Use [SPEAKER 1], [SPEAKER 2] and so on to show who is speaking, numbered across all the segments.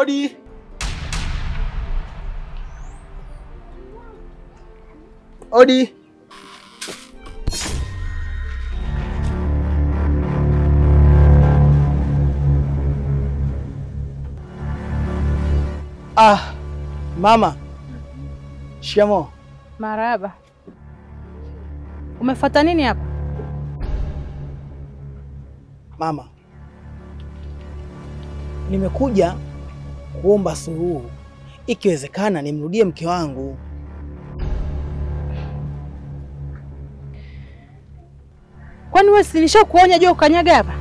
[SPEAKER 1] Odi. Odi. Mama. Shikamoo.
[SPEAKER 2] Marahaba. Umefuata nini hapa?
[SPEAKER 1] Mama, nimekuja kuomba suluhu. Ikiwezekana nimrudie mke wangu.
[SPEAKER 2] Kwani wewe si nishakuonya je ukanyaga hapa?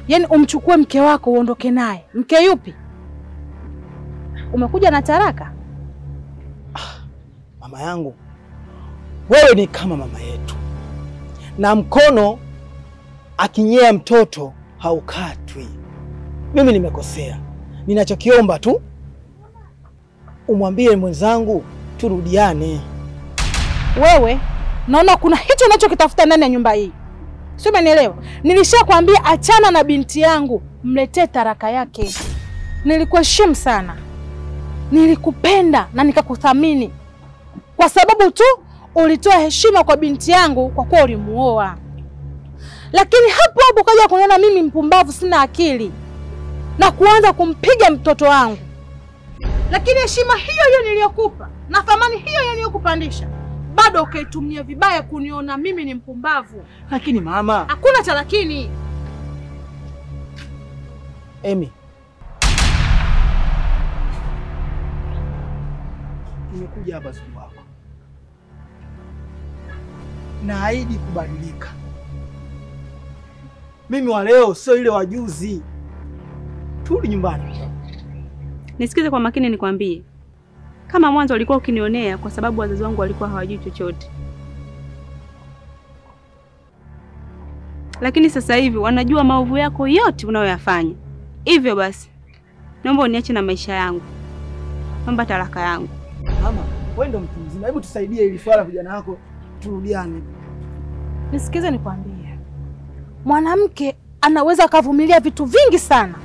[SPEAKER 2] Yaani umchukue mke wako uondoke naye. Mke yupi? Umekuja na taraka?
[SPEAKER 1] Mama yangu, wewe ni kama mama yetu. Na mkono akinyea mtoto haukatwi. Mimi nimekosea. Ninachokiomba tu umwambie mwenzangu turudiane.
[SPEAKER 2] Wewe naona kuna hicho unachokitafuta ndani ya nyumba hii. Sio, umenielewa? Nilishakwambia achana na binti yangu, mletee taraka yake. Nilikuheshimu sana. Nilikupenda na nikakuthamini. Kwa sababu tu ulitoa heshima kwa binti yangu kwa kuwa ulimuoa. Lakini hapo hapo kaja kuniona mimi mpumbavu sina akili na kuanza kumpiga mtoto wangu. Lakini heshima hiyo hiyo niliyokupa na thamani hiyo niliyokupandisha bado ukaitumia vibaya kuniona mimi ni mpumbavu.
[SPEAKER 1] Lakini mama,
[SPEAKER 2] hakuna cha lakini.
[SPEAKER 1] Emi, nimekuja hapa siku hapa. Naahidi kubadilika. Mimi wa leo sio ile wajuzi. Tuli nyumbani.
[SPEAKER 3] Nisikize kwa makini nikwambie. Kama mwanzo ulikuwa ukinionea kwa sababu wazazi wangu walikuwa hawajui chochote. Lakini sasa hivi wanajua maovu yako yote unayoyafanya. Hivyo basi, naomba uniache na maisha yangu. Naomba talaka yangu.
[SPEAKER 1] Mama, wewe ndo mtu mzima. Hebu tusaidie ili swala vijana wako turudiane.
[SPEAKER 2] Nisikize nikwambie. Mwanamke anaweza akavumilia vitu vingi sana.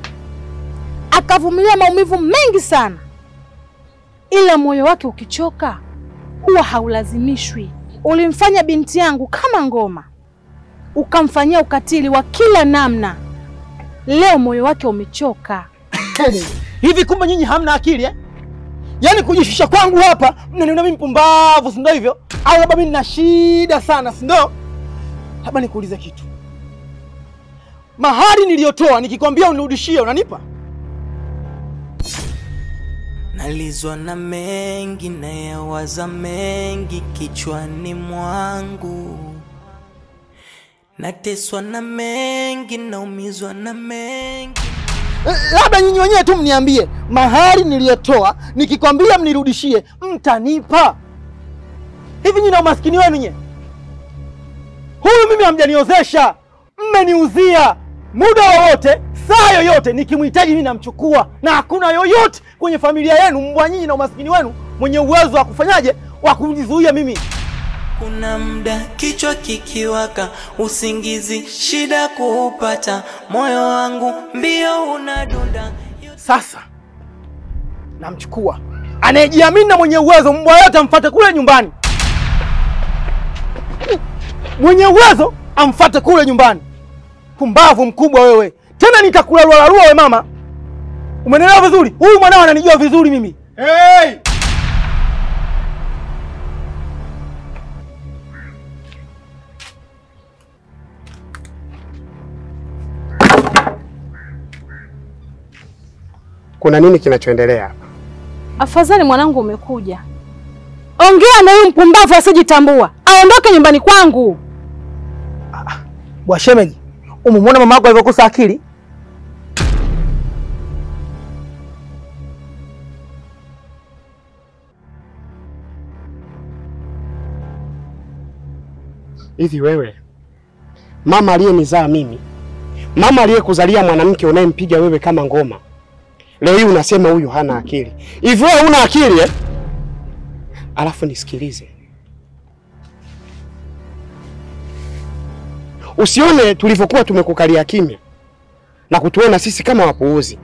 [SPEAKER 2] Akavumilia maumivu mengi sana. Ila moyo wake ukichoka huwa haulazimishwi. Ulimfanya binti yangu kama ngoma. Ukamfanyia ukatili wa kila namna. Leo moyo wake umechoka.
[SPEAKER 1] Hivi kumbe nyinyi hamna akili eh? Yaani kujishusha kwangu hapa mnaniona mimi mpumbavu, si ndio hivyo? Au labda mimi nina shida sana, si ndio? Haba nikuulize kitu. Mahari niliyotoa nikikwambia unirudishie unanipa?
[SPEAKER 4] Nalizwa na mengi na yawaza mengi kichwani mwangu. Nateswa na mengi naumizwa na mengi.
[SPEAKER 1] Labda nyinyi wenyewe tu mniambie, mahari niliyotoa nikikwambia mnirudishie mtanipa? Hivi nyinyi na umaskini wenu nye? Huyu mimi hamjaniozesha, mmeniuzia. Muda wowote, saa yoyote nikimhitaji mimi namchukua, na hakuna yoyote kwenye familia yenu mbwa nyinyi na umaskini wenu mwenye uwezo wa kufanyaje wa kujizuia mimi.
[SPEAKER 4] Kuna muda kichwa kikiwaka, usingizi shida kuupata, moyo wangu mbio unadunda.
[SPEAKER 1] Sasa namchukua. Anayejiamini na mwenye uwezo mbwa yote amfuate kule nyumbani. Mwenye uwezo amfuate kule nyumbani. Pumbavu mkubwa wewe. Tena nitakulalua wewe mama. Umeelewa vizuri? Huyu mwanao ananijua vizuri mimi. Hey!
[SPEAKER 5] Kuna nini kinachoendelea hapa?
[SPEAKER 2] Afadhali mwanangu umekuja. Ongea na huyu mpumbavu asijitambua. Aondoke nyumbani kwangu.
[SPEAKER 1] Bwa shemeji, umemwona mama yako alivyokosa akili?
[SPEAKER 5] Hivi wewe, mama aliyenizaa mimi, mama aliyekuzalia mwanamke unayempiga wewe kama ngoma, leo hii unasema huyu hana akili. Hivi wewe huna akili eh? Alafu nisikilize. Usione tulivyokuwa tumekukalia kimya na kutuona sisi kama wapuuzi.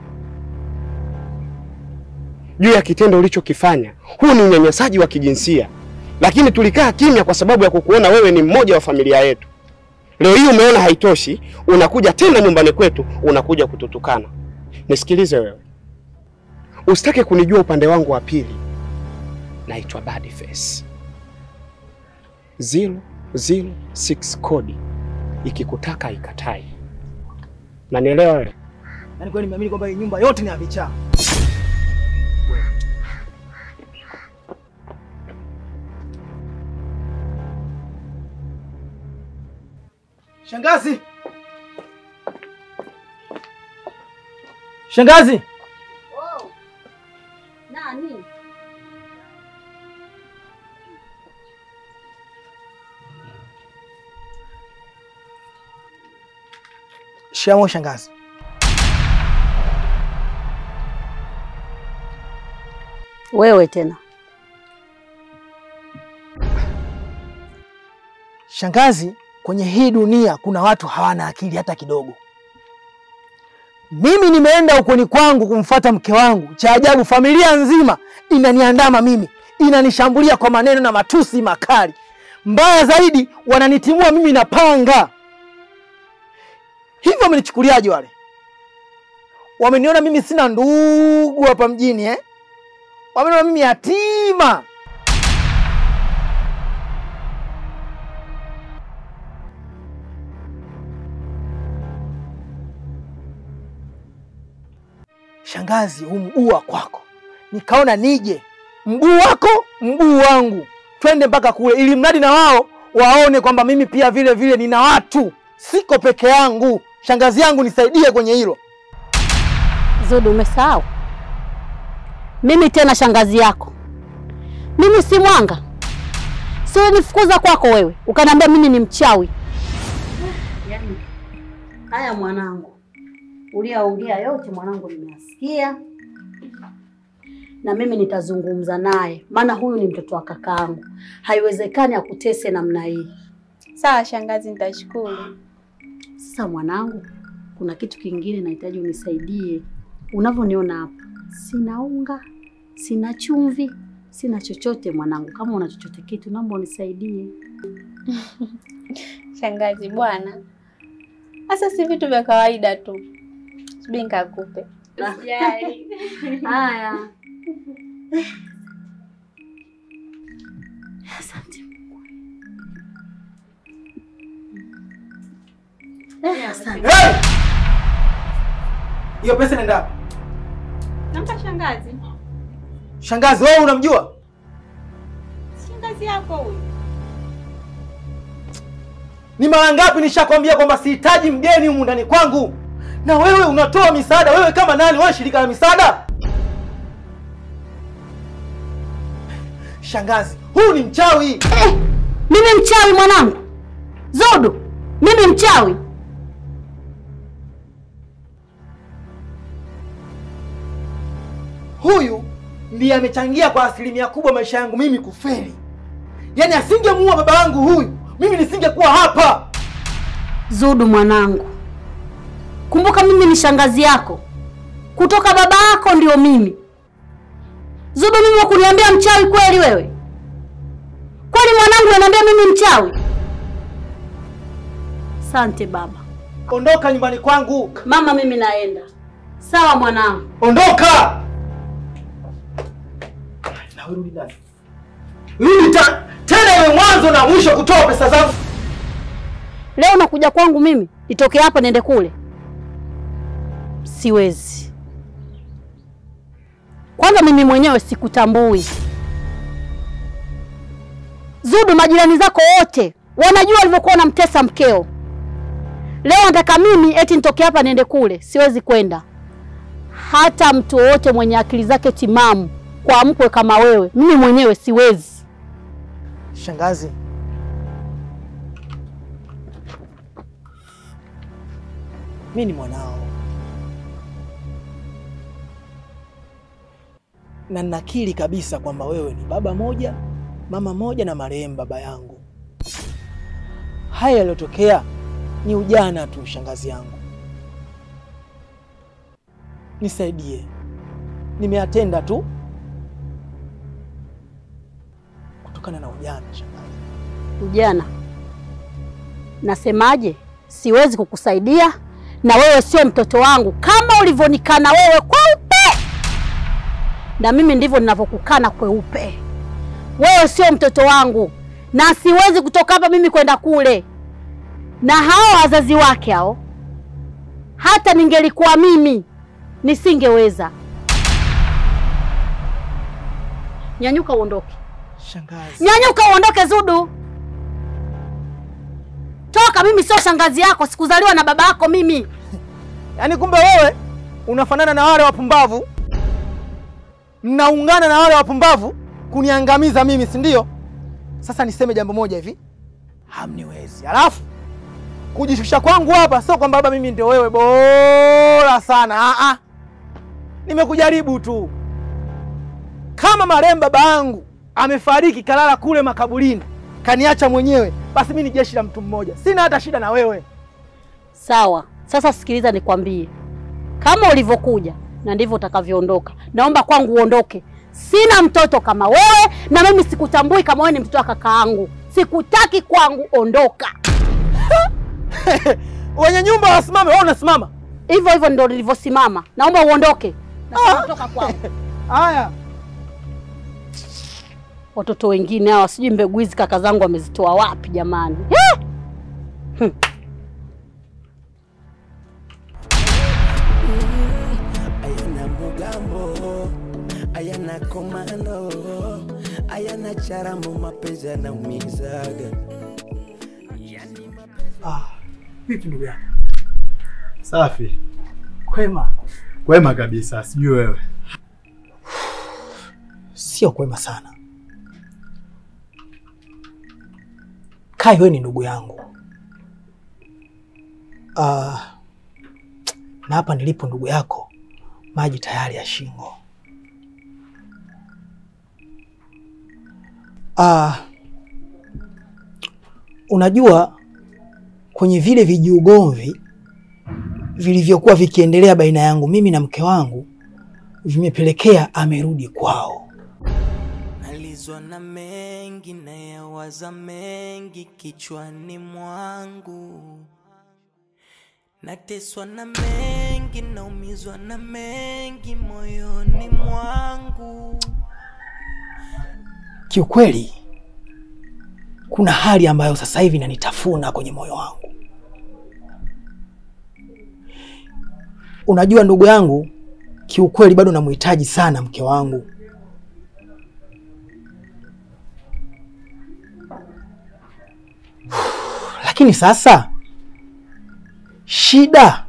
[SPEAKER 5] juu ya kitendo ulichokifanya. Huu ni unyanyasaji wa kijinsia. Lakini tulikaa kimya kwa sababu ya kukuona wewe ni mmoja wa familia yetu. Leo hii umeona haitoshi, unakuja tena nyumbani kwetu, unakuja kututukana. Nisikilize wewe. Usitake kunijua upande wangu wa pili. Naitwa Baddface. 006 kodi. Ikikutaka ikatai. Na nielewa wewe?
[SPEAKER 1] Yaani kweli nimeamini kwamba hii nyumba yote ni ya vichaa. Shangazi! Shangazi!
[SPEAKER 6] Oh. Nani?
[SPEAKER 1] Shikamoo shangazi.
[SPEAKER 6] Wewe tena.
[SPEAKER 1] Shangazi, kwenye hii dunia kuna watu hawana akili hata kidogo. Mimi nimeenda ukweni kwangu kumfuata mke wangu. Cha ajabu familia nzima inaniandama mimi, inanishambulia kwa maneno na matusi makali. Mbaya zaidi wananitimua mimi na panga. Hivyo wamenichukuliaje wale? Wameniona mimi sina ndugu hapa mjini Wameniona mimi yatima. Shangazi, huu mguu wa kwako. Nikaona nije. Mguu wako, mguu wangu. Twende mpaka kule ili mradi na wao waone kwamba mimi pia vile vile nina watu. Siko peke yangu. Shangazi yangu nisaidie kwenye hilo.
[SPEAKER 6] Zudu, umesahau? Mimi tena shangazi yako. Mimi si mwanga. Sio nifukuza kwako wewe. Ukaniambia mimi ni mchawi. Yaani, haya mwanangu. Uliyaongea yote mwanangu nimeyasikia. Na mimi nitazungumza naye. Maana huyu ni mtoto wa kakaangu. Haiwezekani akutese namna hii.
[SPEAKER 3] Sawa shangazi, nitashukuru.
[SPEAKER 6] Sasa mwanangu, kuna kitu kingine nahitaji unisaidie. Unavyoniona hapa, sina unga, sina chumvi, sina chochote mwanangu. Kama una chochote kitu naomba unisaidie.
[SPEAKER 3] Shangazi bwana. Sasa si vitu vya kawaida tu. Subiri nikakupe. Usijali.
[SPEAKER 6] Haya. Asante. Asante.
[SPEAKER 1] Hey! Hiyo pesa inaenda wapi?
[SPEAKER 3] Nampa shangazi.
[SPEAKER 1] Shangazi wewe unamjua?
[SPEAKER 3] Shangazi yako huyu.
[SPEAKER 1] Ni mara ngapi nishakwambia kwamba sihitaji mgeni humu ndani kwangu? Na wewe unatoa misaada. Wewe kama nani? Wewe shirika la misaada? Shangazi, huyu ni mchawi.
[SPEAKER 6] Mimi mchawi mwanangu? Zudu, mimi mchawi?
[SPEAKER 1] Huyu ndiye amechangia kwa asilimia kubwa maisha yangu mimi kufeli. Yaani asingemuua baba yangu huyu, mimi nisingekuwa hapa.
[SPEAKER 6] Zudu mwanangu, kumbuka mimi ni shangazi yako. Kutoka baba yako ndio mimi. Zudu, mimi wakuniambia mchawi kweli wewe? Kweli mwanangu ananiambia mimi mchawi? Asante baba.
[SPEAKER 1] Ondoka nyumbani kwangu.
[SPEAKER 6] Mama, mimi naenda. Sawa mwanangu.
[SPEAKER 1] Ondoka. Na rudi ndani. Rudi tena iwe mwanzo na mwisho kutoa pesa zangu.
[SPEAKER 6] Leo nakuja kwangu mimi, nitoke hapa niende kule? Siwezi. Kwanza mimi mwenyewe sikutambui. Zudu, majirani zako wote wanajua alivyokuwa unamtesa mkeo. Leo nataka mimi eti nitoke hapa niende kule? Siwezi kwenda. Hata mtu wote mwenye akili zake timamu kwa mkwe kama wewe, mimi mwenyewe siwezi.
[SPEAKER 1] Shangazi, mimi ni mwanao. Na nakiri kabisa kwamba wewe ni baba moja, mama moja na marehemu baba yangu. Haya yaliyotokea ni ujana tu shangazi yangu. Nisaidie. Nimeyatenda tu kutokana na ujana shangazi.
[SPEAKER 6] Ujana? Nasemaje? Siwezi kukusaidia na wewe sio mtoto wangu. Kama ulivyonikana wewe kweupe, na mimi ndivyo ninavyokukana kweupe. Wewe sio mtoto wangu na siwezi kutoka hapa mimi kwenda kule. Na hao wazazi wake hao, hata ningelikuwa mimi nisingeweza. Nyanyuka uondoke.
[SPEAKER 1] Shangazi.
[SPEAKER 6] Nyanyuka uondoke Zudu. Toka, mimi sio shangazi yako, sikuzaliwa na baba yako mimi.
[SPEAKER 1] Yaani kumbe wewe unafanana na wale wapumbavu. Mnaungana na wale wapumbavu kuniangamiza mimi, si ndio? Sasa niseme jambo moja hivi. Hamniwezi. Alafu kujishusha kwangu hapa sio kwamba baba mimi ndio wewe bora sana. Nimekujaribu tu. Kama marehemu baba yangu amefariki kalala kule makaburini, kaniacha mwenyewe, basi mimi ni jeshi la mtu mmoja. Sina hata shida na wewe.
[SPEAKER 6] Sawa. Sasa sikiliza nikwambie. Kama ulivyokuja na ndivyo utakavyoondoka. Naomba kwangu uondoke. Sina mtoto kama wewe na mimi sikutambui kama wewe ni mtoto wa kakaangu. Sikutaki kwangu, ondoka.
[SPEAKER 1] Wenye nyumba wasimame, wewe unasimama.
[SPEAKER 6] Hivyo hivyo ndio nilivyosimama. Naomba uondoke. Na kutoka kwangu.
[SPEAKER 1] Haya.
[SPEAKER 6] Watoto wengine hawa sijui mbegu hizi kaka zangu wamezitoa wapi jamani.
[SPEAKER 4] Ayana mugambo, ayana komando, ayana charamu, mapenzi yanaumizaga.
[SPEAKER 1] Vipi ndugu yangu?
[SPEAKER 7] Safi.
[SPEAKER 1] Kwema.
[SPEAKER 7] Kwema kabisa, sijui wewe.
[SPEAKER 1] Sio kwema sana. Kai, wewe ni ndugu yangu. Na hapa nilipo ndugu yako, maji tayari ya shingo. Unajua kwenye vile vijiugomvi vilivyokuwa vikiendelea baina yangu mimi na mke wangu, vimepelekea amerudi kwao.
[SPEAKER 4] Nalizwa na mengi na yawaza mengi kichwani mwangu, nateswa na mengi, naumizwa na mengi moyoni mwangu.
[SPEAKER 1] Kiukweli kuna hali ambayo sasa hivi inanitafuna kwenye moyo wangu. Unajua ndugu yangu, kiukweli bado namhitaji sana mke wangu. Lakini sasa shida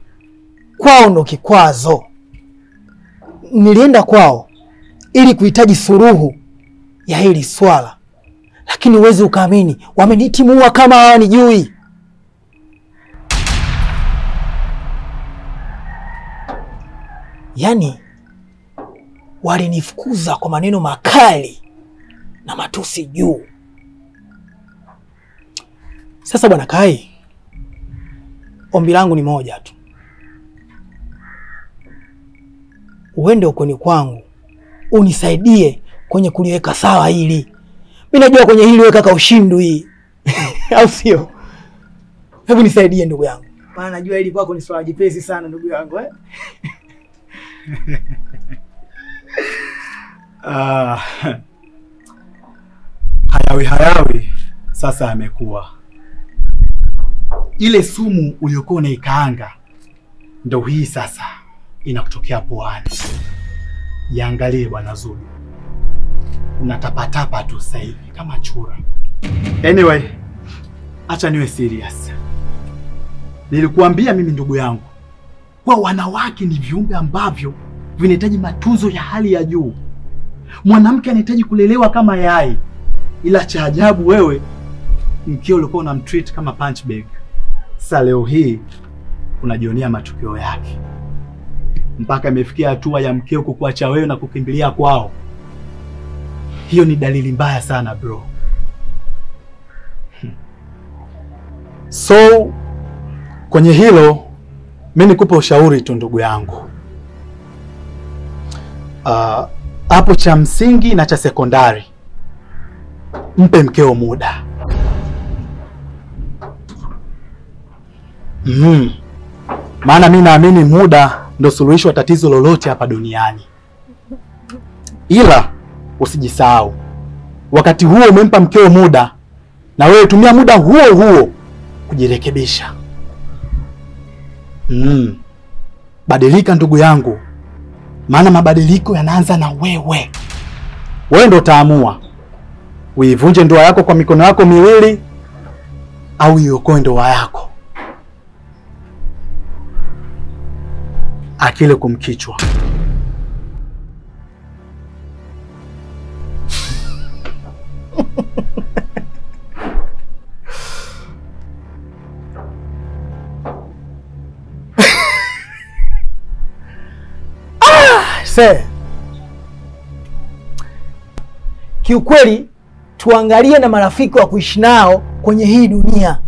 [SPEAKER 1] kwao ndo kikwazo. Nilienda kwao ili kuhitaji suluhu ya hili swala, lakini uwezi ukaamini, wamenitimua kama hawanijui. Yaani walinifukuza kwa maneno makali na matusi juu. Sasa bwana Kai, ombi langu ni moja tu. Uende ukweni kwangu, unisaidie kwenye kuliweka sawa hili. Mimi najua kwenye hili wewe kaka ushindwi. Au sio? Hebu nisaidie ndugu yangu. Maana najua hili kwako ni swala jepesi sana ndugu yangu
[SPEAKER 7] Hayawi sasa amekuwa. Ile sumu uliyokuwa unaikaanga ndio hii sasa inakutokea puani. Jiangalie bwana Zudu. Unatapatapa tu sasa hivi kama chura. Anyway, acha niwe serious. Nilikuambia mimi ndugu yangu, kwa wanawake ni viumbe ambavyo vinahitaji matunzo ya hali ya juu. Mwanamke anahitaji kulelewa kama yai. Ila cha ajabu wewe mkeo ulikuwa unamtreat kama punch bag. Sasa leo hii unajionea matukio yake. Mpaka imefikia hatua ya mkeo kukuacha wewe na kukimbilia kwao. Hiyo ni dalili mbaya sana bro. So kwenye hilo mimi nikupe ushauri tu ndugu yangu. Hapo cha msingi na cha sekondari mpe mkeo muda. Maana mimi naamini muda ndio suluhisho la tatizo lolote hapa duniani. Ila usijisahau, wakati huo umempa mkeo muda, na wewe tumia muda huo huo kujirekebisha. Badilika ndugu yangu, maana mabadiliko yanaanza na wewe. Wewe ndio utaamua uivunje ndoa yako kwa mikono yako miwili au iokoe ndoa yako. Akile kumkichwa.
[SPEAKER 1] Kiukweli tuangalie na marafiki wa kuishi nao kwenye hii dunia.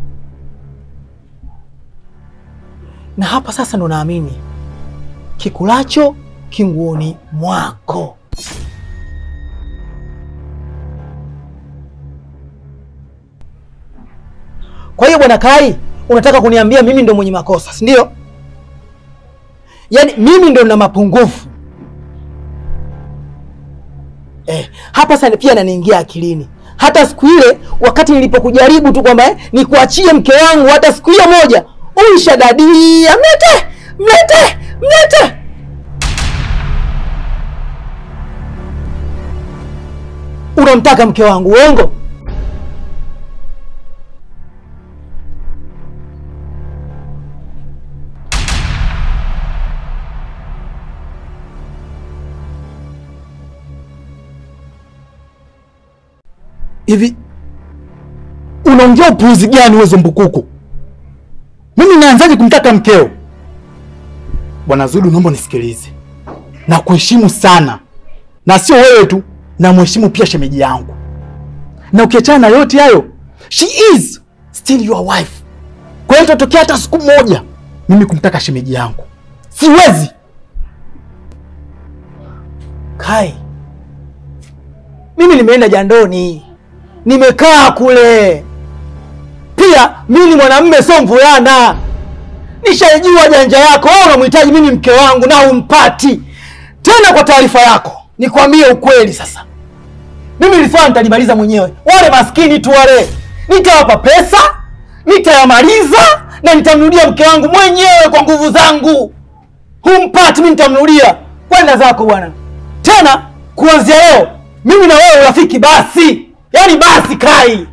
[SPEAKER 1] Na hapa sasa ndo naamini kikulacho kinguoni mwako. Kwa hiyo bwana Kai, unataka kuniambia mimi ndo mwenye makosa, si ndio? Yaani mimi ndo nina mapungufu. Hapa sasa pia naniingia akilini. Hata siku ile wakati nilipokujaribu tu kwamba nikuachie mke wangu, hata siku hiyo moja ulishadadia, mlete. Unamtaka mke wangu, uongo? Hivi unaongea upuuzi gani wewe Zumbukuku? Mimi naanzaje kumtaka mkeo? Bwana Zudu, naomba nisikilize. Na kuheshimu sana. Na sio wewe tu, na mheshimu pia shemeji yangu. Na ukiachana na yote hayo, she is still your wife. Kwa hiyo tutokea hata siku moja mimi kumtaka shemeji yangu. Siwezi. Kai, mimi nimeenda jandoni. Nimekaa kule. Pia mimi ni mwanamume sio mvulana. Nishajua janja yako. Wewe unamhitaji mimi mke wangu na umpati. Tena kwa taarifa yako, nikwambie ukweli sasa. Mimi nilifanya nitajimaliza mwenyewe. Wale maskini tu wale. Nitawapa pesa, nitayamaliza na nitamrudia mke wangu mwenyewe kwa nguvu zangu. Humpati mimi nitamrudia. Kwenda zako bwana. Tena kuanzia leo mimi na wewe rafiki basi. Yaani basi Kai.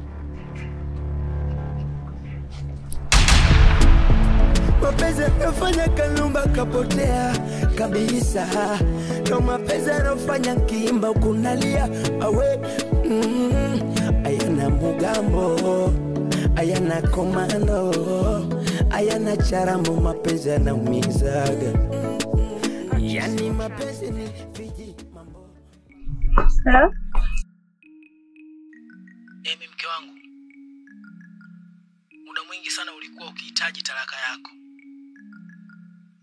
[SPEAKER 4] Mapenzi yanafanya Kanumba kapotea kabisa. Ndo mapenzi yanafanya Kiimba ukunalia awe. Ayana mugambo, ayana komando, ayana charambo, mapenzi yanaumizaga. Yani mapenzi ni viji mambo.
[SPEAKER 3] Hello?
[SPEAKER 1] Mimi mke wangu, muda mwingi sana ulikuwa ukihitaji talaka yako.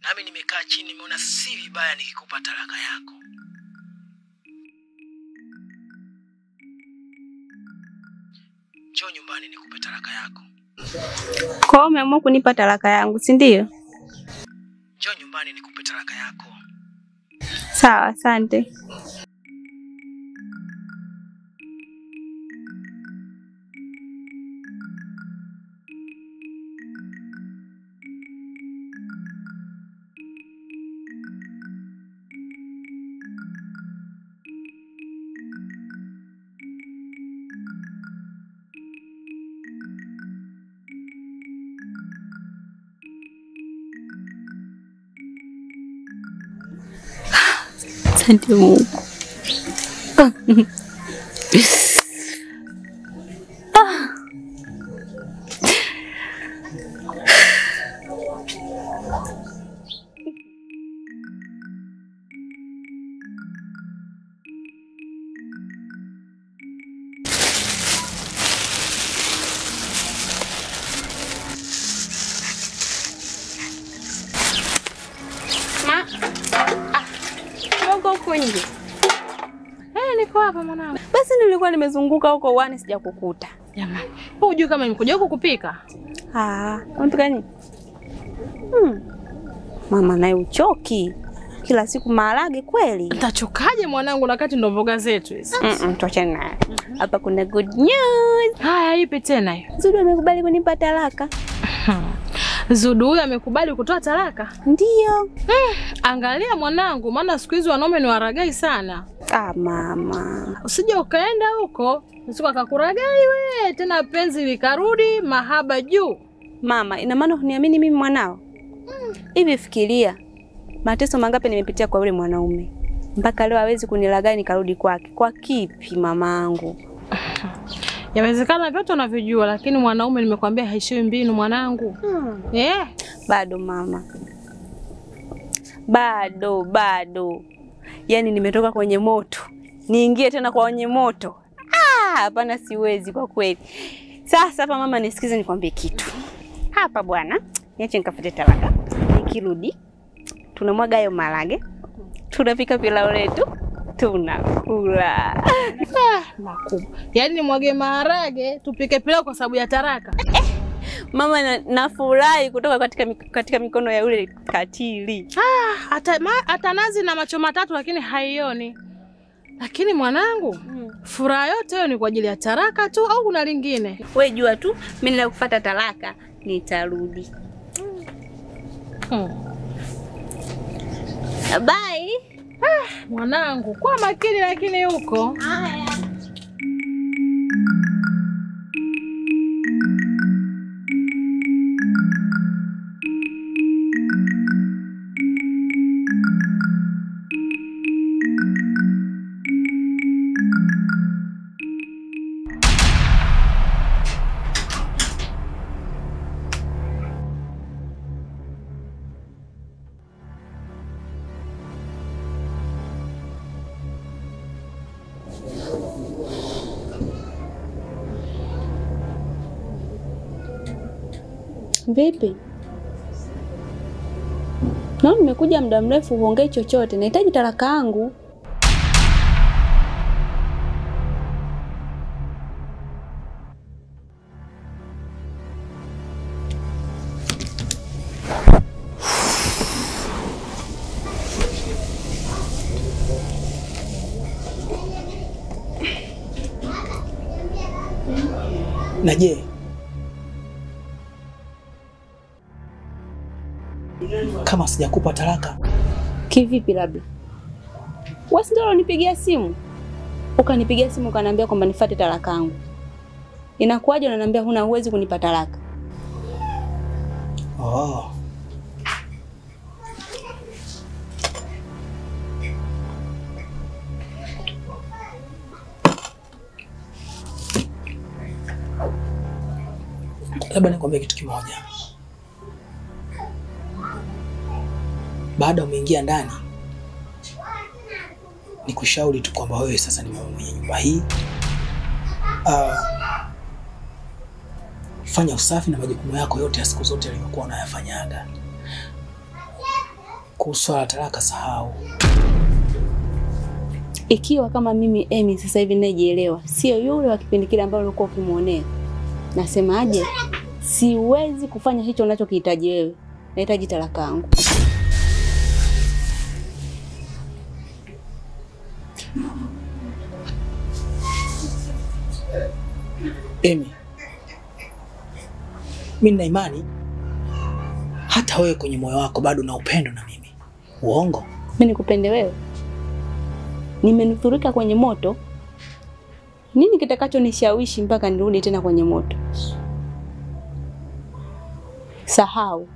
[SPEAKER 1] Nami nimekaa chini nimeona si vibaya nikikupa talaka yako. Njoo nyumbani nikupe talaka yako.
[SPEAKER 3] Kwa hiyo umeamua kunipa talaka yangu, si ndio?
[SPEAKER 1] Njoo nyumbani nikupe talaka yako.
[SPEAKER 3] Sawa, asante. Asante Mungu. Niko hapa mwanangu. Basi nilikuwa nimezunguka huko uani sijakukuta.
[SPEAKER 2] Jamani, wewe hujui kama nimekuja huko kupika?
[SPEAKER 3] Unapika nini? Mama naye uchoki. Kila siku maharage kweli.
[SPEAKER 2] Nitachokaje mwanangu, na wakati ndo mboga zetu hizi?
[SPEAKER 3] Tuachane naye. Hapa kuna good news.
[SPEAKER 2] Haya, ipi tena hiyo?
[SPEAKER 3] Zudu amekubali kunipa talaka.
[SPEAKER 2] Zudu huyu amekubali kutoa talaka?
[SPEAKER 3] Ndio.
[SPEAKER 2] Angalia mwanangu, maana siku hizi wanaume ni waragai sana.
[SPEAKER 3] Mama.
[SPEAKER 2] Usije ukaenda huko, usije akakuragai wewe, tena penzi likarudi mahaba juu.
[SPEAKER 3] Mama, ina maana huniamini mimi mwanao? Hivi fikiria. Mateso mangapi nimepitia kwa yule mwanaume. Mpaka leo hawezi kunilagai nikarudi kwake. Kwa kipi mamangu?
[SPEAKER 2] Yawezekana vyote unavyojua, lakini mwanaume nimekwambia haishiwi mbinu mwanangu.
[SPEAKER 3] Bado mama. Bado. Yaani nimetoka kwenye moto. Niingie tena kwenye moto. Hapana siwezi kwa kweli. Sasa hapa mama nisikize nikwambie kitu. Hapa bwana, niache nikafute talaka. Nikirudi tunamwaga hayo maharage. Tunapika pilau letu. Tunakula.
[SPEAKER 2] Makubwa. Yaani nimwage maharage, tupike pilau kwa sababu ya taraka.
[SPEAKER 3] Mama nafurahi kutoka katika mikono ya yule katili.
[SPEAKER 2] Hata nazi na macho matatu lakini haioni. Lakini mwanangu, furaha yote hiyo ni kwa ajili ya taraka tu au kuna lingine?
[SPEAKER 3] Wewe jua tu, mimi nila kufuata talaka, nitarudi. Bye.
[SPEAKER 2] Mwanangu, kwa makini lakini huko.
[SPEAKER 3] Haya. Vipi? Naona nimekuja muda mrefu huongei chochote. Nahitaji talaka yangu.
[SPEAKER 1] Na je, kama sijakupa talaka?
[SPEAKER 3] Kivipi labda? Wewe ndio unipigia simu. Ukanipigia simu ukaniambia kwamba nifuate talaka yangu. Inakuwaje unaniambia huna uwezo kunipa talaka?
[SPEAKER 1] Labda nikwambie kitu kimoja. Baada umeingia ndani, nikushauri tu kwamba wewe sasa ni mwenye nyumba hii. Fanya usafi na majukumu yako yote ya siku zote uliyokuwa unayafanyaga. Kuhusu talaka sahau.
[SPEAKER 3] Ikiwa kama mimi Emi sasa hivi najielewa, sio yule wa kipindi kile ambao ulikuwa ukimuonea. Nasemaje? Siwezi kufanya hicho unachokihitaji wewe. Nahitaji talaka yangu.
[SPEAKER 1] Emi, mimi nina imani hata wewe kwenye moyo wako bado na upendo na mimi. Uongo?
[SPEAKER 3] Mimi nikupende wewe? Nimenusurika kwenye moto. Nini kitakacho nishawishi mpaka nirudi tena kwenye moto? Sahau.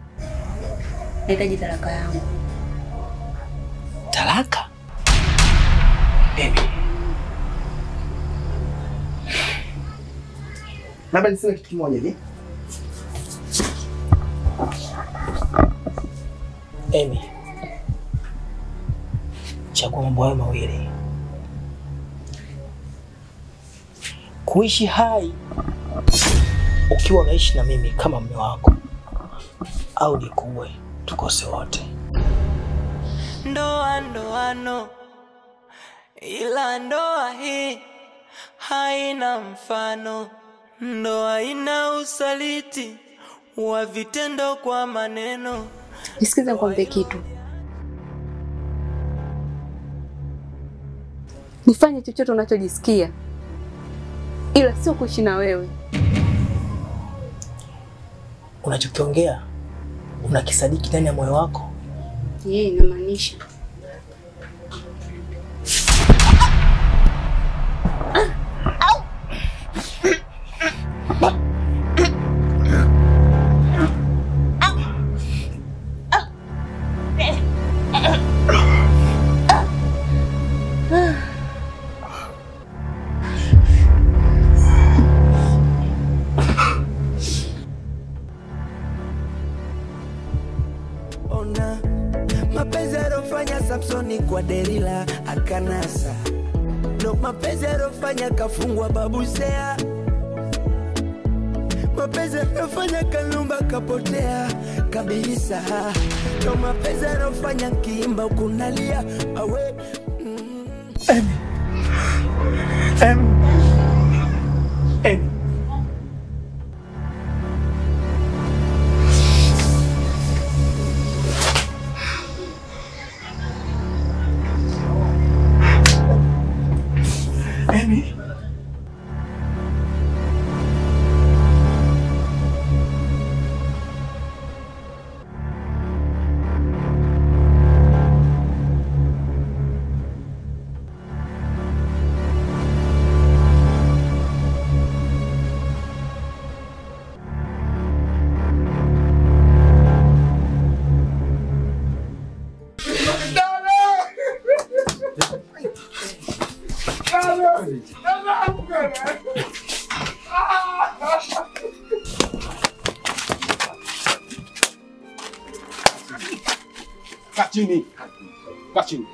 [SPEAKER 3] Nahitaji talaka yangu.
[SPEAKER 1] Talaka? Emi. Labda niseme kitu kimoja hivi. Emi, chagua mambo hayo mawili. Kuishi hai ukiwa unaishi na mimi kama mume wako, au nikuue tukose wote.
[SPEAKER 4] Ndoano ila ndoa hii haina mfano, ndoa haina usaliti wa vitendo kwa maneno.
[SPEAKER 3] Nisikize nikwambie kitu. Nifanye chochote unachojisikia, ila sio kuishi na wewe.
[SPEAKER 1] Unachokiongea unakisadiki ndani ya moyo wako?
[SPEAKER 3] Inamaanisha
[SPEAKER 4] mapenzi alofanya Samsoni kwa Delila akanasa, ndo mapenzi alofanya kafungwa Babusea, mapenzi alofanya Kanumba kapotea kabisa, ndo mapenzi alofanya Kiimba ukunalia awe.
[SPEAKER 7] Amy.
[SPEAKER 5] Kachini. Kachini.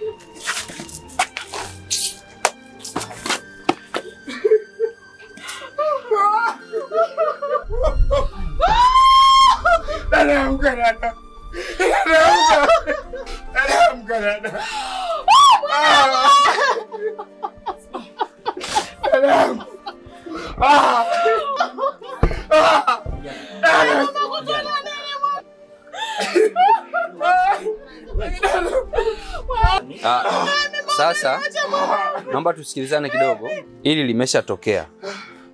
[SPEAKER 8] Sasa naomba tusikilizane kidogo. Ili limeshatokea.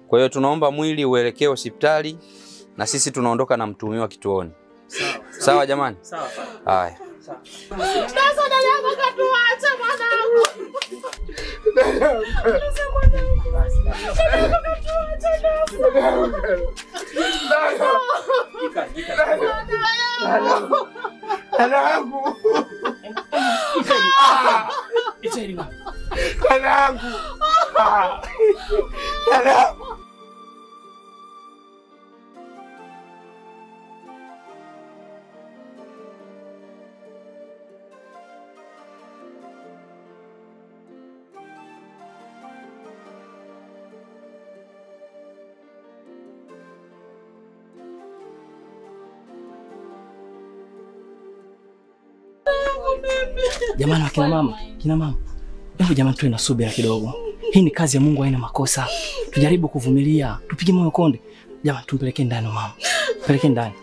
[SPEAKER 8] Kwa hiyo tunaomba mwili uelekee hospitali na sisi tunaondoka na mtuhumiwa kituoni. Sawa jamani? Sawa. Haya.
[SPEAKER 2] Sasa dada yangu katuacha mwanangu.
[SPEAKER 1] Jamani wakina mama, kina mama. Hebu jamani tuwe na subira kidogo. Hii ni kazi ya Mungu, haina makosa. Tujaribu kuvumilia, tupige moyo konde. Jamani tumpeleke ndani mama. Peleke ndani.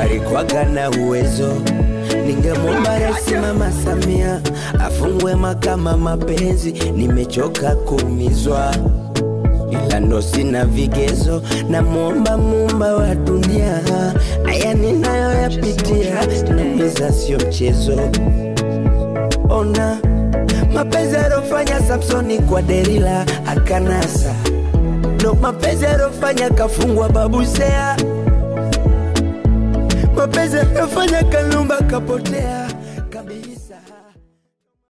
[SPEAKER 4] Alikuwaga na uwezo, ningemwomba Rais Mama Samia afungwe mahakama mapenzi, nimechoka kuumizwa ila ndo sina vigezo, namuomba Muumba wa dunia, haya ninayoyapitia naumiza sio mchezo. Ona mapenzi alofanya Samsoni kwa Delila akanasa, ndo mapenzi alofanya kafungwa Babusea, mapenzi alofanya Kanumba kapotea